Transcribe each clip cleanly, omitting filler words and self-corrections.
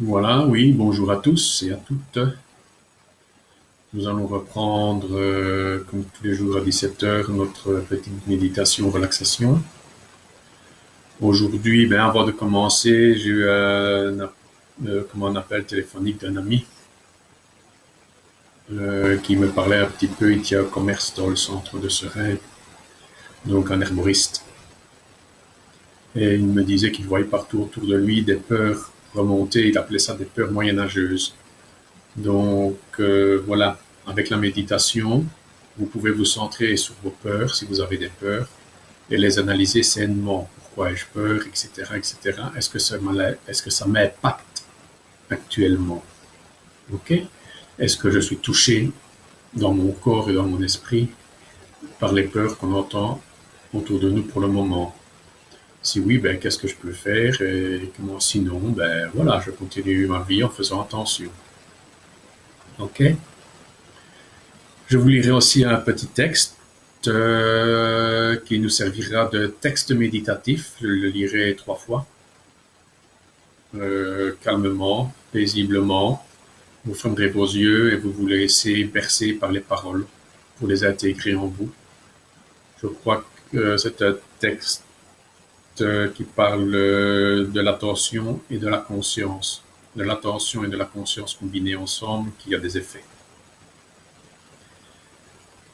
Voilà, oui, bonjour à tous et à toutes. Nous allons reprendre, comme tous les jours à 17 heures, notre petite méditation relaxation. Aujourd'hui, avant de commencer, j'ai eu un appel téléphonique d'un ami qui me parlait un petit peu. Il tient un commerce dans le centre de Seraing, donc un herboriste. Et il me disait qu'il voyait partout autour de lui des peurs remonter. Il appelait ça des peurs moyenâgeuses. Donc voilà, avec la méditation, vous pouvez vous centrer sur vos peurs si vous avez des peurs et les analyser sainement. Pourquoi ai-je peur, etc., etc. Est-ce que ça m'impacte actuellement? Ok. Est-ce que je suis touché dans mon corps et dans mon esprit par les peurs qu'on entend autour de nous pour le moment? Si oui, qu'est-ce que je peux faire? Et comment sinon, voilà, je continue ma vie en faisant attention. Ok. Je vous lirai aussi un petit texte qui nous servira de texte méditatif. Je le lirai 3 fois, calmement, paisiblement. Vous fermerez vos yeux et vous vous laissez bercer par les paroles pour les intégrer en vous. Je crois que c'est un texte qui parle de l'attention et de la conscience. De l'attention et de la conscience combinées ensemble qui a des effets.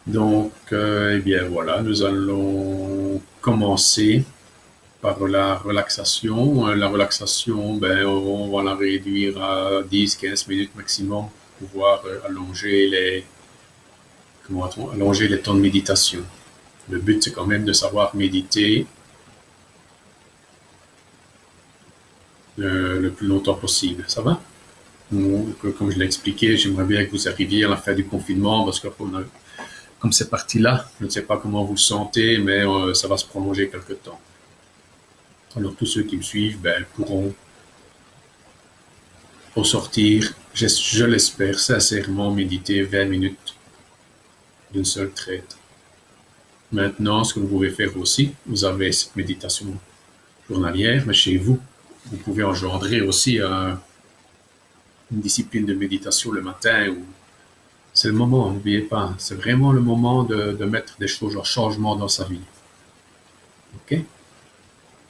Donc, voilà, nous allons commencer par la relaxation. La relaxation, on va la réduire à 10-15 minutes maximum pour pouvoir allonger les temps de méditation. Le but, c'est quand même de savoir méditer le plus longtemps possible. Ça va? Donc, comme je l'ai expliqué, j'aimerais bien que vous arriviez à la fin du confinement parce que comme c'est parti là, je ne sais pas comment vous le sentez, mais ça va se prolonger quelque temps. Alors tous ceux qui me suivent pourront au sortir, je l'espère sincèrement, méditer 20 minutes d'une seule traite. Maintenant, ce que vous pouvez faire aussi, vous avez cette méditation journalière, mais chez vous, vous pouvez engendrer aussi une discipline de méditation le matin. C'est le moment, n'oubliez pas, c'est vraiment le moment de mettre des choses en changement dans sa vie. Ok?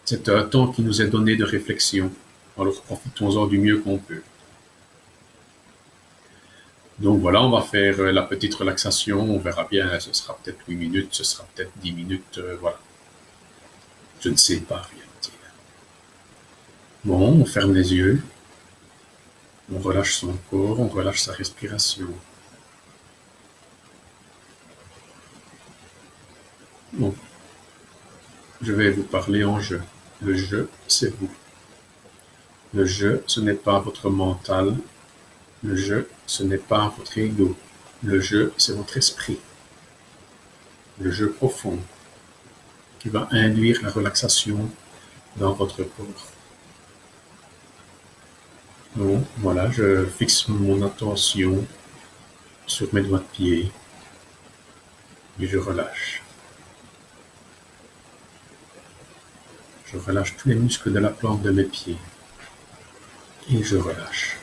C'est un temps qui nous est donné de réflexion, alors profitons-en du mieux qu'on peut. Donc voilà, on va faire la petite relaxation, on verra bien, ce sera peut-être 8 minutes, ce sera peut-être 10 minutes, voilà. Je ne sais pas rien dire. Bon, on ferme les yeux, on relâche son corps, on relâche sa respiration. Bon, je vais vous parler en jeu. Le jeu, c'est vous. Le jeu, ce n'est pas votre mental. Le jeu, ce n'est pas votre ego. Le jeu, c'est votre esprit. Le jeu profond qui va induire la relaxation dans votre corps. Donc, voilà, je fixe mon attention sur mes doigts de pied et je relâche. Je relâche tous les muscles de la plante de mes pieds et je relâche.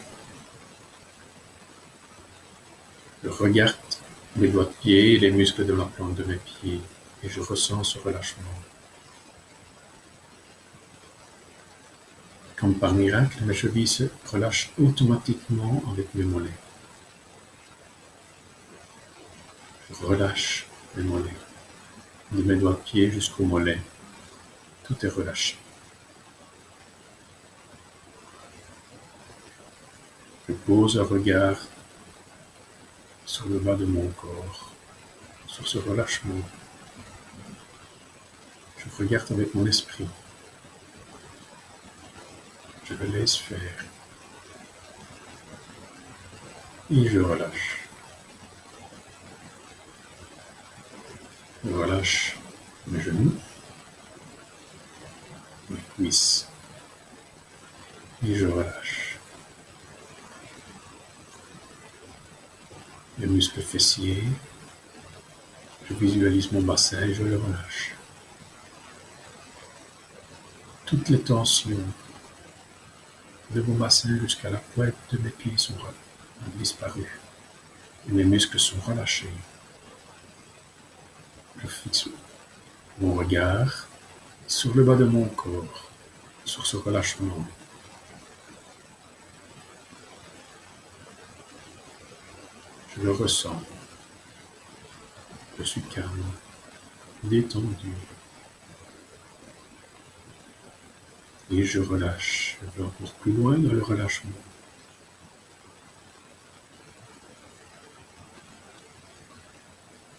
Je regarde mes doigts de pied et les muscles de la plante de mes pieds et je ressens ce relâchement. Comme par miracle, mes chevilles se relâchent automatiquement avec mes mollets. Je relâche mes mollets, de mes doigts de pied jusqu'aux mollets. Tout est relâché. Je pose un regard sur le bas de mon corps, sur ce relâchement. Je regarde avec mon esprit. Je le laisse faire. Et je relâche. Je relâche mes genoux, mes cuisses. Et je relâche. Les muscles fessiers. Je visualise mon bassin et je le relâche. Toutes les tensions de mon bassin jusqu'à la pointe de mes pieds ont disparu. Et mes muscles sont relâchés. Je fixe mon regard sur le bas de mon corps, sur ce relâchement. Je le ressens. Je suis calme, détendu. Et je relâche. Je vais encore plus loin dans le relâchement.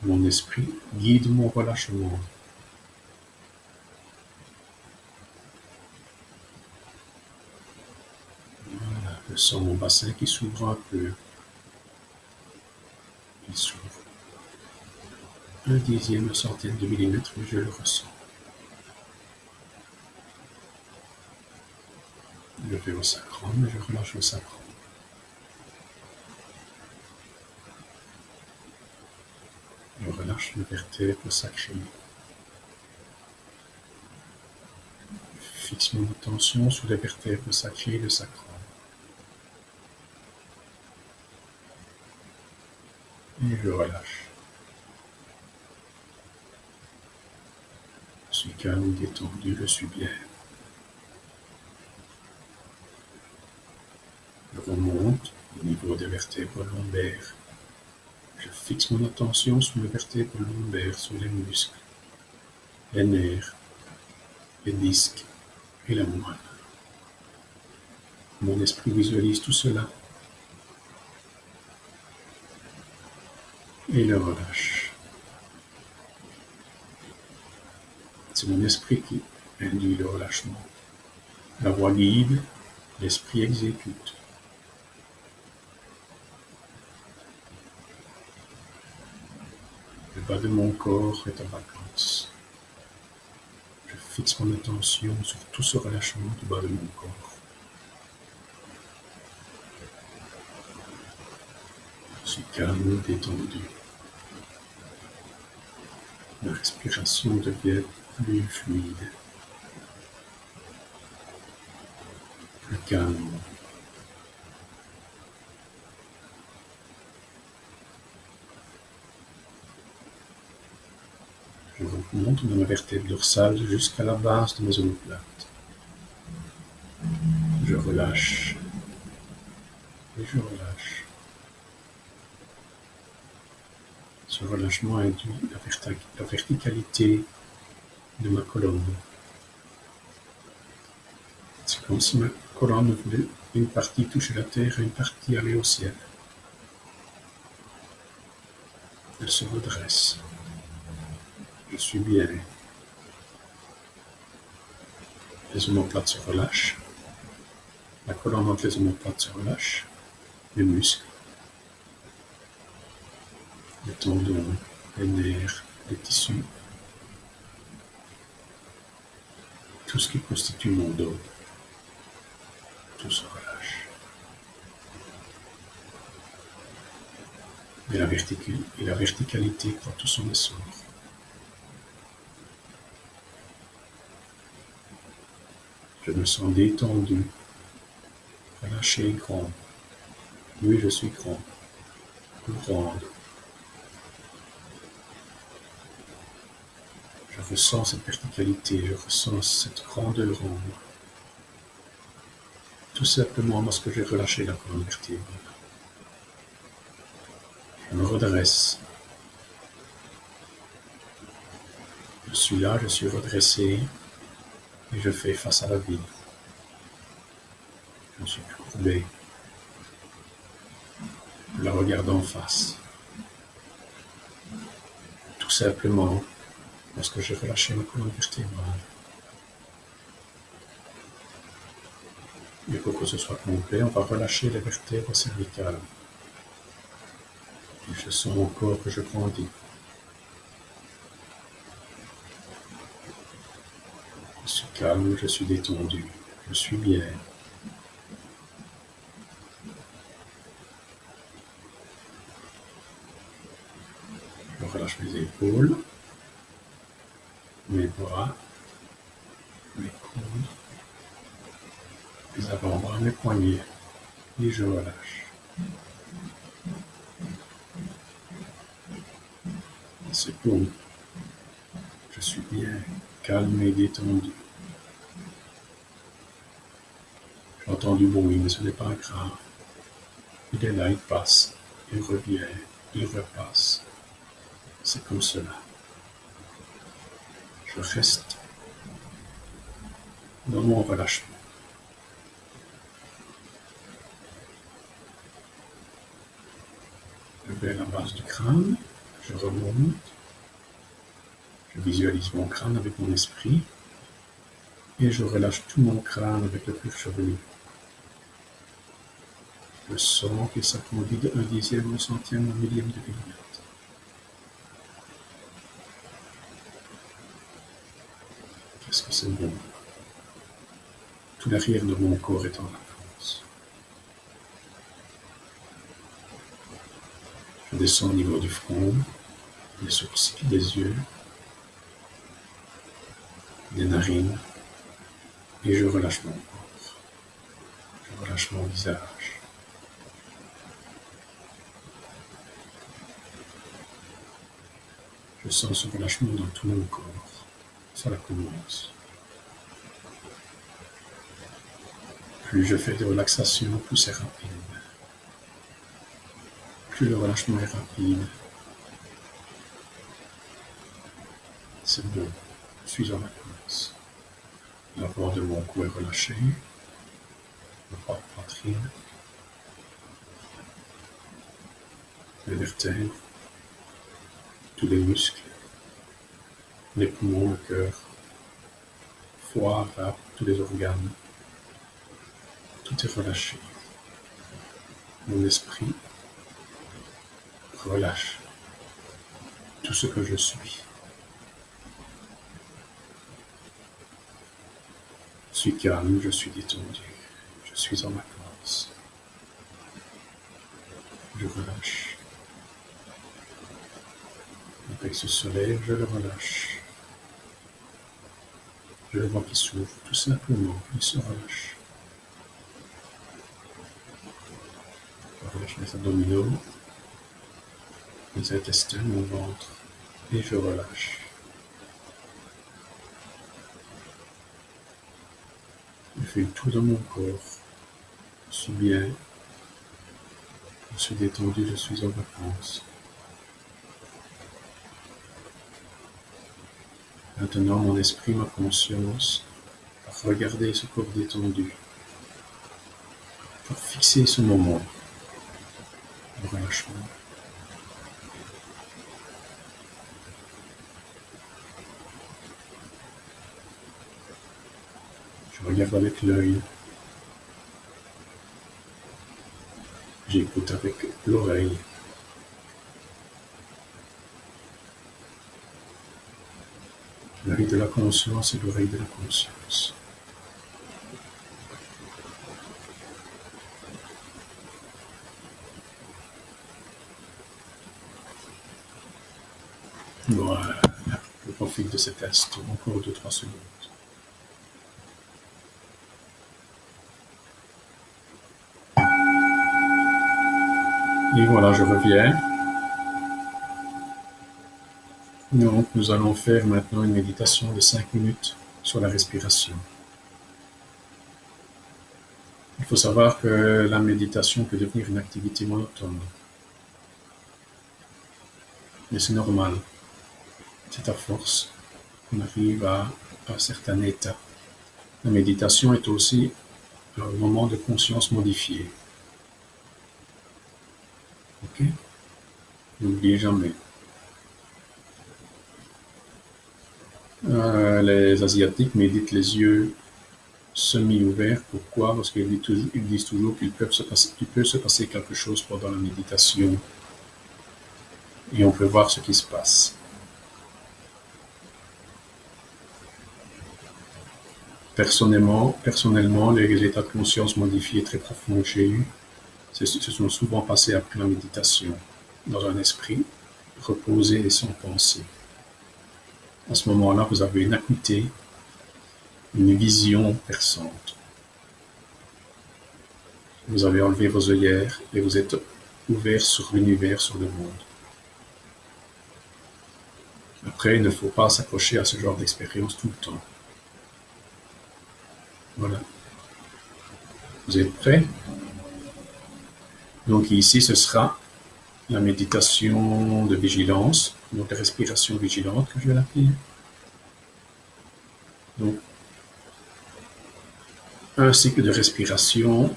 Mon esprit guide mon relâchement. Voilà, je sens mon bassin qui s'ouvre un peu. Il s'ouvre un dixième, une centaine de millimètres, mais je le ressens. Je vais au sacrum, je relâche le sacrum. Je relâche le vertèbre sacré. Je fixe mon attention sur les vertèbres sacrées et le sacrum. Et je relâche. Je suis calme, détendu, je suis bien. Je remonte au niveau des vertèbres lombaires. Je fixe mon attention sur les vertèbres lombaires, sur les muscles, les nerfs, les disques et la moelle. Mon esprit visualise tout cela et le relâche. C'est mon esprit qui induit le relâchement. La voix guide, l'esprit exécute. Le bas de mon corps est en vacances. Je fixe mon attention sur tout ce relâchement du bas de mon corps. Je suis calme, détendu. La respiration devient plus fluide, plus calme. Je remonte dans ma vertèbre dorsale jusqu'à la base de mes omoplates. Je relâche et je relâche. Ce relâchement induit la verticalité de ma colonne. C'est comme si ma colonne voulait une partie toucher la terre et une partie aller au ciel. Elle se redresse. Je suis bien. Les omoplates se relâchent. La colonne entre les omoplates se relâche. Les muscles, les tendons, les nerfs, les tissus. Tout ce qui constitue mon dos. Tout se relâche. Et la verticalité prend tout son essor. Je me sens détendu, relâché et grand. Oui, je suis grand, grande. Je ressens cette verticalité, je ressens cette grandeur en moi. Tout simplement parce que j'ai relâché la colonne vertébrale. Je me redresse. Je suis là, je suis redressé et je fais face à la vie. Je me suis courbé. Je la regarde en face. Tout simplement parce que j'ai relâché ma colonne vertébrale. Et pour que ce soit complet, on va relâcher les vertèbres cervicales. Et je sens encore que je grandis. Je suis calme, je suis détendu, je suis bien. Je relâche mes épaules, mes bras, mes coudes, mes avant-bras, mes poignets, et je relâche. C'est bon. Je suis bien calme et détendu. J'entends du bruit, mais ce n'est pas grave. Il est là, il passe, il revient, il repasse. C'est comme cela. Je reste dans mon relâchement. Je vais à la base du crâne, je remonte, je visualise mon crâne avec mon esprit et je relâche tout mon crâne avec le cuir chevelu. Je sens qu'il s'agrandit de 1/10, 1/100, 1/1000 de millimètre. Qu'est-ce que c'est bon. Tout l'arrière de mon corps est en vacances. Je descends au niveau du front, des sourcils, des yeux, des narines, et je relâche mon corps. Je relâche mon visage. Je sens ce relâchement dans tout mon corps. Cela commence. Plus je fais de relaxation, plus c'est rapide. Plus le relâchement est rapide, c'est bon. Je suis en vacances. La bord de mon cou est relâché, le bras de poitrine, les vertèbres, tous les muscles, les poumons, le cœur, foie, rate, tous les organes. Tout est relâché. Mon esprit relâche tout ce que je suis. Je suis calme, je suis détendu, je suis en vacances. Je relâche. Le plexus se lève, je le relâche. Je le vois qui s'ouvre, tout simplement, il se relâche. Je relâche mes abdominaux, mes intestins, mon ventre, et je relâche. Je fais le tour de mon corps. Je suis bien. Je suis détendu, je suis en vacances. Maintenant, mon esprit, ma conscience, va regarder ce corps détendu, pour fixer ce moment de relâchement. Je regarde avec l'œil, j'écoute avec l'oreille. L'œil de la conscience et l'oreille de la conscience. Voilà, je profite de cet instant, encore 2-3 secondes. Et voilà, je reviens. Donc, nous allons faire maintenant une méditation de 5 minutes sur la respiration. Il faut savoir que la méditation peut devenir une activité monotone. Mais c'est normal. C'est à force qu'on arrive à un certain état. La méditation est aussi un moment de conscience modifiée. Ok? N'oubliez jamais. Les Asiatiques méditent les yeux semi-ouverts. Pourquoi? Parce qu'ils disent toujours qu'il peut se passer quelque chose pendant la méditation et on peut voir ce qui se passe. Personnellement, les états de conscience modifiés très profonds que j'ai eus se sont souvent passés après la méditation, dans un esprit reposé et sans pensée. À ce moment-là, vous avez une acuité, une vision perçante. Vous avez enlevé vos œillères et vous êtes ouvert sur l'univers, sur le monde. Après, il ne faut pas s'accrocher à ce genre d'expérience tout le temps. Voilà. Vous êtes prêts? Donc ici, ce sera la méditation de vigilance, donc la respiration vigilante que je vais l'appeler. Donc, un cycle de respiration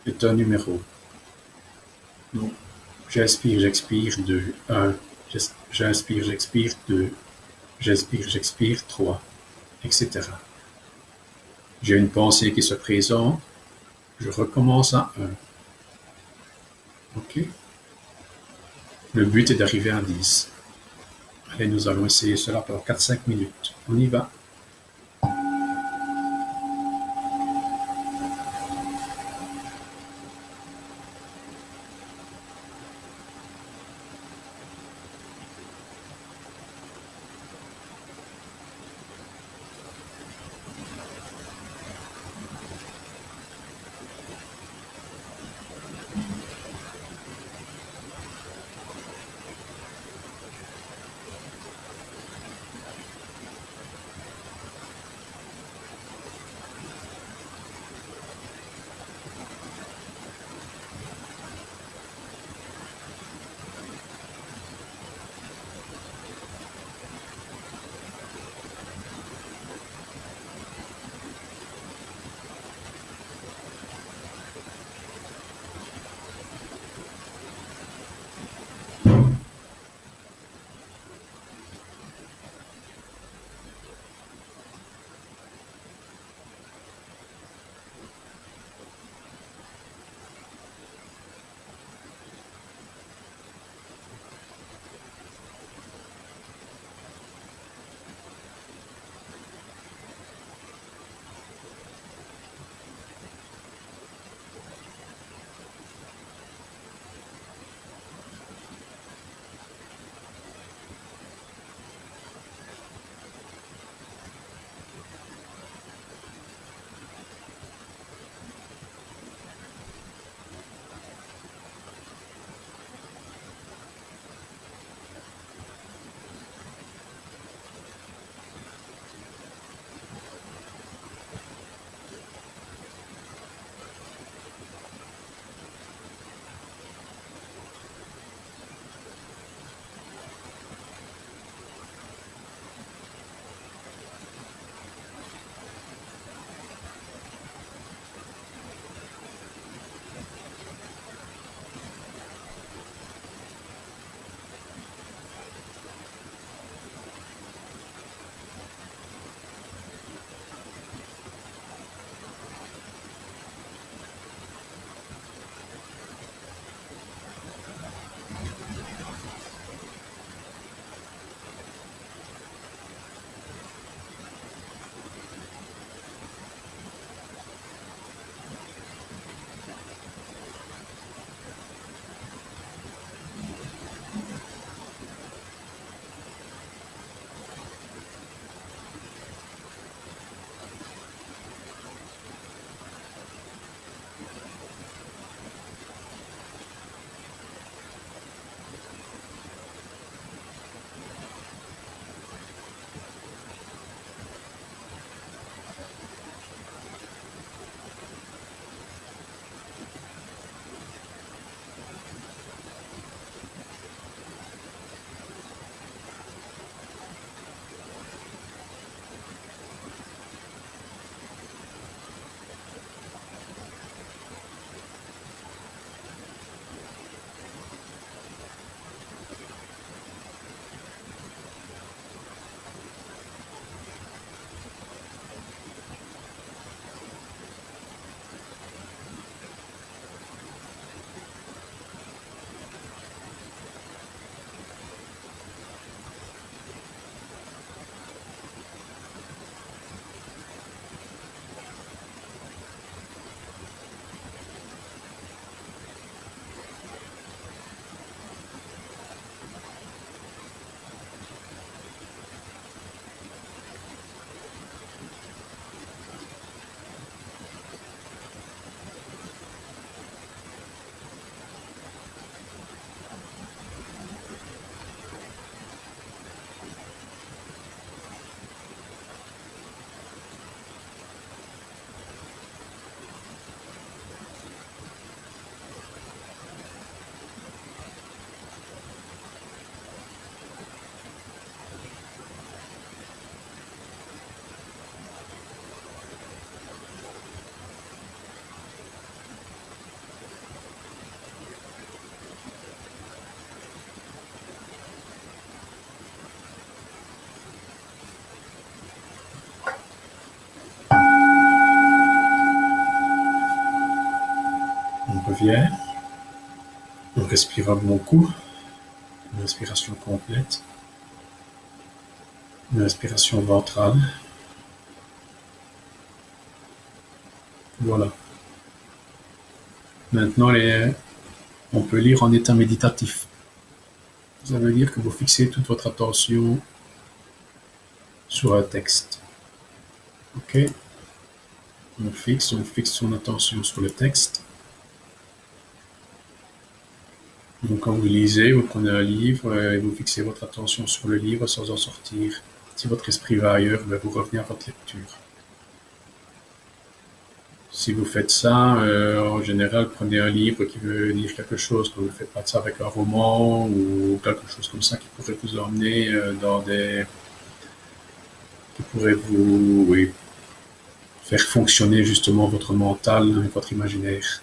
est un numéro. Donc, j'inspire, j'expire 2, 1, j'inspire, j'expire 2, j'inspire, j'expire 3, etc. J'ai une pensée qui se présente, je recommence à 1. OK? Le but est d'arriver à 10. Allez, nous allons essayer cela pendant 4-5 minutes. On y va. revient. On respire un bon coup. Une respiration complète. Une respiration ventrale. Voilà. Maintenant, on peut lire en état méditatif. Ça veut dire que vous fixez toute votre attention sur un texte. Ok? On fixe son attention sur le texte. Donc quand vous lisez, vous prenez un livre et vous fixez votre attention sur le livre sans en sortir. Si votre esprit va ailleurs, vous revenez à votre lecture. Si vous faites ça, en général, prenez un livre qui veut dire quelque chose, que vous ne faites pas de ça avec un roman ou quelque chose comme ça qui pourrait vous emmener dans des... qui pourrait vous faire fonctionner justement votre mental et votre imaginaire.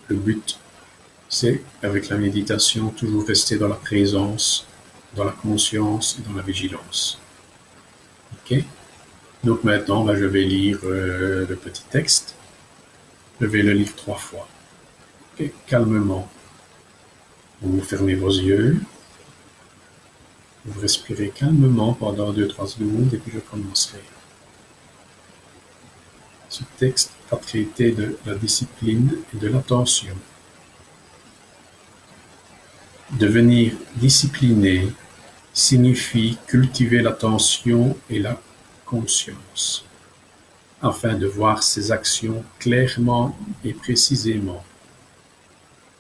Le but, c'est, avec la méditation, toujours rester dans la présence, dans la conscience et dans la vigilance. Ok? Donc maintenant, je vais lire le petit texte. Je vais le lire 3 fois. Okay? Calmement. Vous fermez vos yeux. Vous respirez calmement pendant 2-3 secondes et puis je commencerai. Ce texte va traiter de la discipline et de l'attention. Devenir discipliné signifie cultiver l'attention et la conscience, afin de voir ses actions clairement et précisément.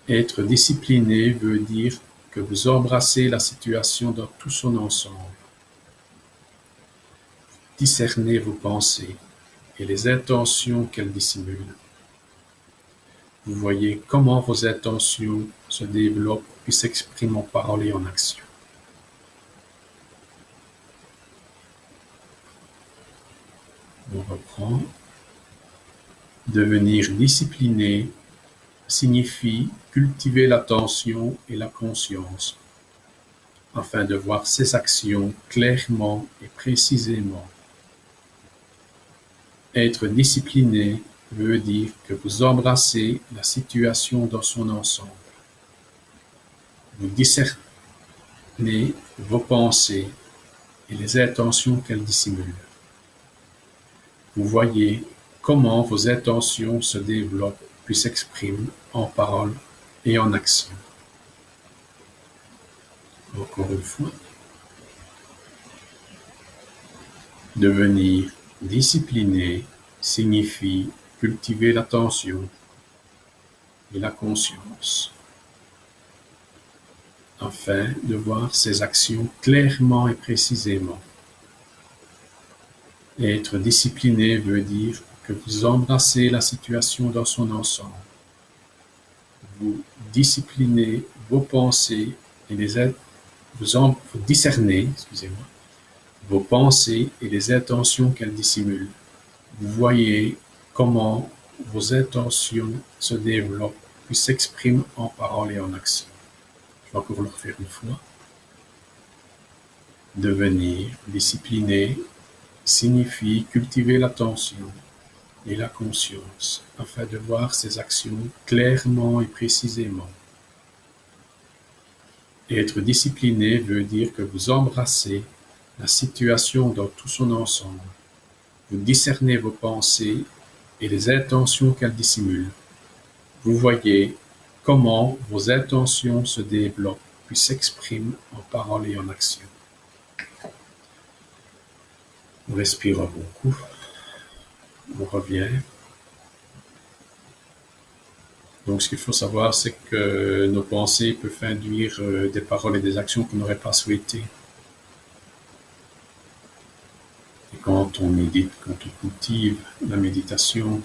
Être discipliné veut dire que vous embrassez la situation dans tout son ensemble. Discernez vos pensées et les intentions qu'elles dissimulent. Vous voyez comment vos intentions se développent puis s'expriment en parole et en action. On reprend. Devenir discipliné signifie cultiver l'attention et la conscience, afin de voir ses actions clairement et précisément. Être discipliné veut dire que vous embrassez la situation dans son ensemble. Vous discernez vos pensées et les intentions qu'elles dissimulent. Vous voyez comment vos intentions se développent puis s'expriment en parole et en action. Encore une fois. Devenir discipliné signifie cultiver l'attention et la conscience, afin de voir ses actions clairement et précisément. Être discipliné veut dire que vous embrassez la situation dans son ensemble. Vous disciplinez vos pensées et vous discernez, vos pensées et les intentions qu'elles dissimulent. Vous voyez comment vos intentions se développent puis s'expriment en parole et en action. Je vais encore le refaire une fois. Devenir discipliné signifie cultiver l'attention et la conscience afin de voir ses actions clairement et précisément. Être discipliné veut dire que vous embrassez la situation dans tout son ensemble. Vous discernez vos pensées et les intentions qu'elles dissimulent. Vous voyez comment vos intentions se développent puis s'expriment en parole et en action. On respire un bon coup. On revient. Donc, ce qu'il faut savoir, c'est que nos pensées peuvent induire des paroles et des actions qu'on n'aurait pas souhaitées. Et quand on médite, quand on cultive la méditation,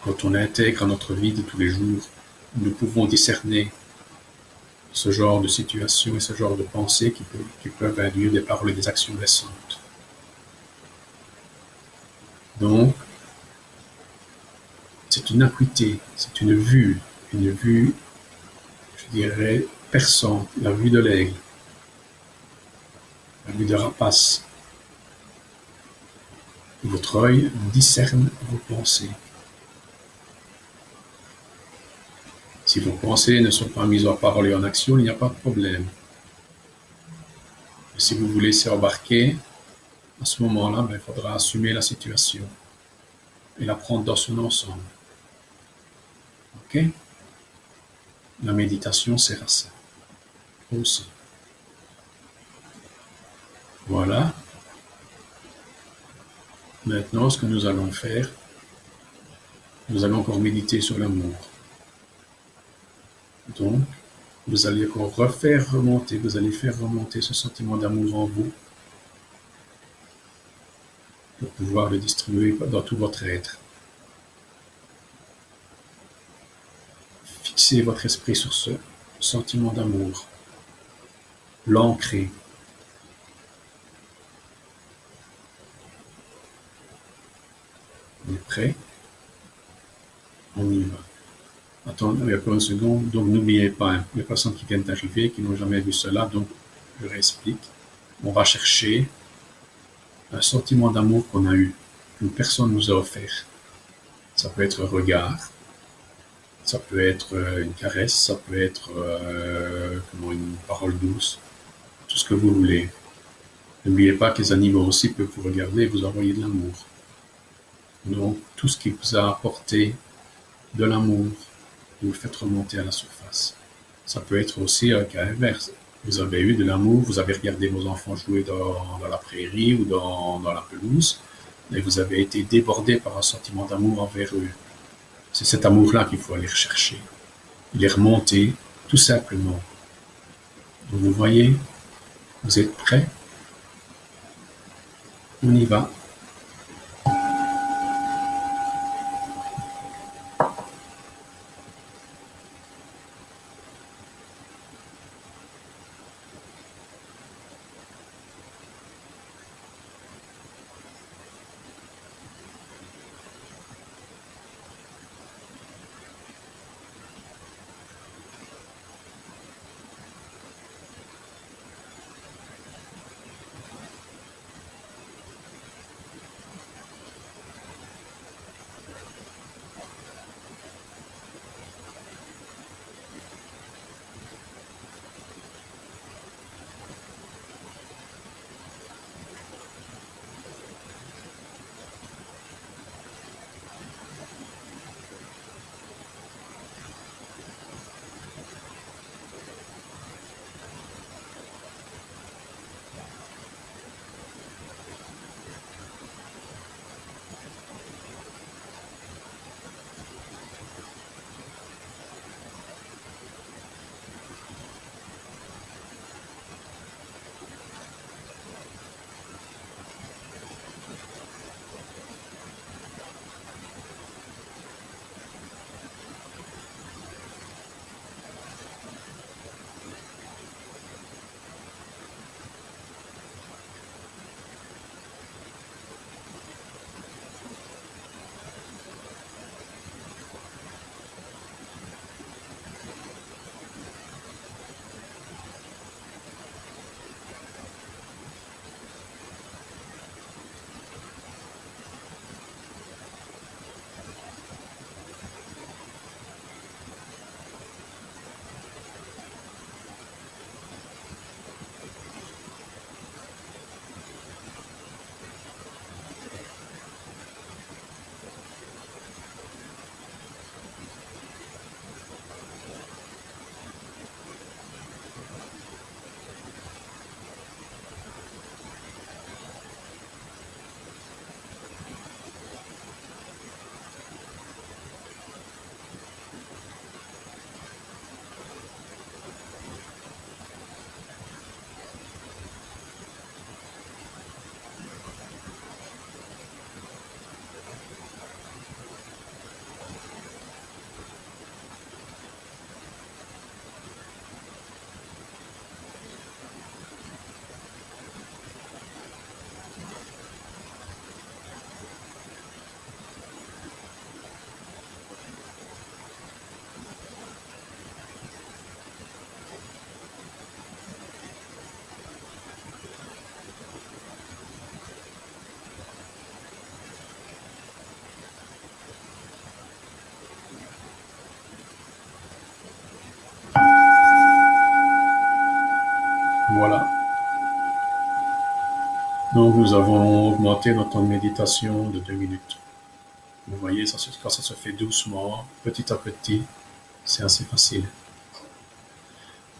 quand on l'intègre à notre vie de tous les jours, nous pouvons discerner ce genre de situation et ce genre de pensées qui peuvent induire des paroles et des actions blessantes. Donc, c'est une acuité, c'est une vue, je dirais, perçante, la vue de l'aigle, la vue de rapace. Votre œil discerne vos pensées. Si vos pensées ne sont pas mises en parole et en action, il n'y a pas de problème. Mais si vous vous laissez embarquer, à ce moment-là, il faudra assumer la situation et la prendre dans son ensemble. Ok? La méditation sert à ça aussi. Voilà. Maintenant, ce que nous allons faire, nous allons encore méditer sur l'amour. Donc, vous allez encore refaire remonter, vous allez faire remonter ce sentiment d'amour en vous pour pouvoir le distribuer dans tout votre être. Fixez votre esprit sur ce sentiment d'amour. L'ancrer. On est prêt? On y va. Attendez encore une seconde. Donc, n'oubliez pas, hein, les personnes qui viennent d'arriver, qui n'ont jamais vu cela, donc, je réexplique. On va chercher un sentiment d'amour qu'on a eu, qu'une personne nous a offert. Ça peut être un regard, ça peut être une caresse, ça peut être une parole douce, tout ce que vous voulez. N'oubliez pas que les animaux aussi peuvent vous regarder et vous envoyer de l'amour. Donc, tout ce qui vous a apporté de l'amour, vous le faites remonter à la surface. Ça peut être aussi un cas inverse. Vous avez eu de l'amour, vous avez regardé vos enfants jouer dans la prairie ou dans la pelouse, et vous avez été débordé par un sentiment d'amour envers eux. C'est cet amour-là qu'il faut aller rechercher. Il est remonté, tout simplement. Donc vous voyez, vous êtes prêts? On y va. Donc, nous avons augmenté notre temps de méditation de 2 minutes. Vous voyez, quand ça se fait doucement, petit à petit, c'est assez facile.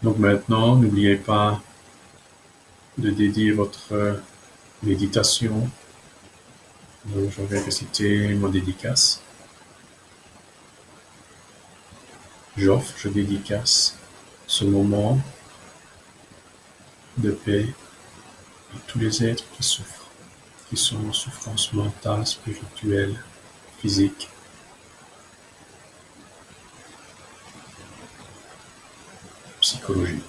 Donc maintenant, n'oubliez pas de dédier votre méditation. Donc, je vais réciter mon dédicace. J'offre, je dédicace ce moment de paix à tous les êtres qui souffrent, qui sont en souffrance mentale, spirituelle, physique. Psychologique.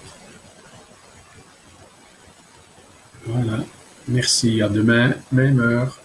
Voilà. Merci. À demain, même heure.